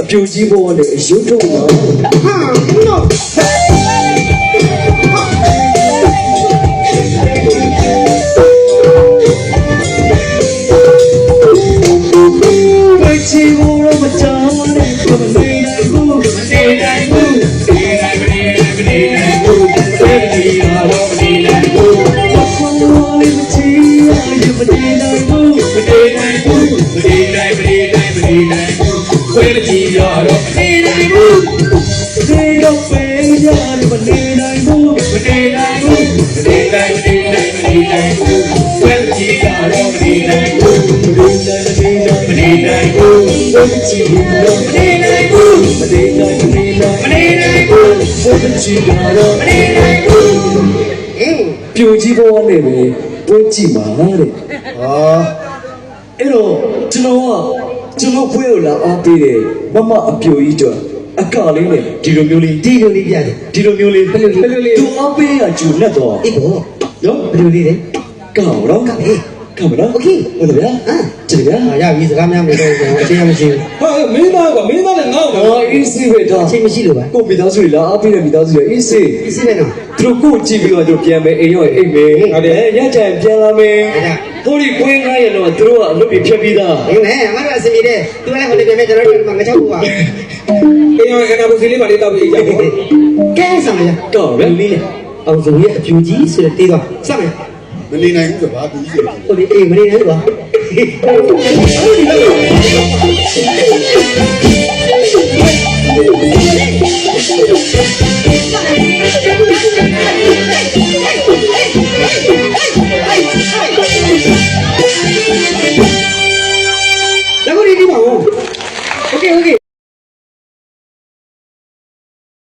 ပြူကြီးပေါ်နဲ့ရုပ်ထုတ်ပါဟာနော်ဝေချီဘောရမချာနဲ့မနေနိုင်ဘူးမနေနိုင်ဘူးမနေနိုင်ဘူးမနေနိုင်ဘူးဝေချီဘောရမနေနိုင်ဘူးဘာလို့လဲမချီရမနေနိုင်ဘူးမနေနိုင်ဘူးမနေနိုင်မနေနိုင်မနေနိုင်ဝေချီဘောရမနေနိုင်ဘူးဒီတော့ပဲရတယ်မနေနိုင်ဘူးမနေနိုင်ဘူးမနေနိုင်မနေနိုင်မနေနိုင်ဝေချီဘောရမနေနိုင်ဘူးမနေနိုင်မနေနိုင်ဝေချီဘောရမနေနိုင်ဘူးမနေနိုင်မနေနိုင်မနေနိုင်ဝေချီဘောရမနေနိုင်ဘူးပြူကြီးဘောနဲ့ပဲဝေချီပါတဲ့ဟာအဲ့တော့ကျွန်တော်ဖွေးလို့လာအားပေးတယ်မမအပြိုကြီးတော့အကလေးနဲ့ဒီလိုမျိုးလေးပြတယ်ဒီလိုမျိုးလေးဘယ်လိုလေးသူအားပေးရဂျူနဲ့တော့အေးဘောနော်ဘယ်လိုလေးလဲကောင်းတော့ကလေးကောင်းမလားโอเคဟုတ်တယ်ဗျာကြည့်ဗျာရပြီစကားများမလို့အချင်းမရှိဘူးဟာမင်းသားကမင်းသားလည်းငေါ့ပါအေးစီပဲတော့အချင်းမရှိလို့ပါကိုမိသားစုတွေလာအားပေးတဲ့မိသားစုတွေအေးစီပဲနော်သူတို့ကိုကြည့်ပြီးတော့သူပြန်မယ်အိမ်ရောအိမ်မယ်ဟုတ်တယ်ညချင်ပြန်လာမယ်တို့ဒီခွင်းကားရတော့သူတို့ကအလုပ်တွေဖြတ်ပြီးသားဟင်းနဲ့ငါတို့အစီအစဉ်တဲ့သူလည်းဟိုနေပြန်မယ်ကျွန်တော်တို့ကငါချောက်ဘူးပါအိမ်ရောအနာဘူးစီလေးပါလေးတောက်ပြီးအေးကြပါကဲဆောင်ရတော့ဗျာလေးလေအောင်စုံရဲ့အပြူကြီးဆိုတဲ့တေးတော့စမယ်မနေနိုင်ဘူးဆိုဘာသူကြီးဆိုဟုတ်တယ်အေးမနေနိုင်ဘူးပါ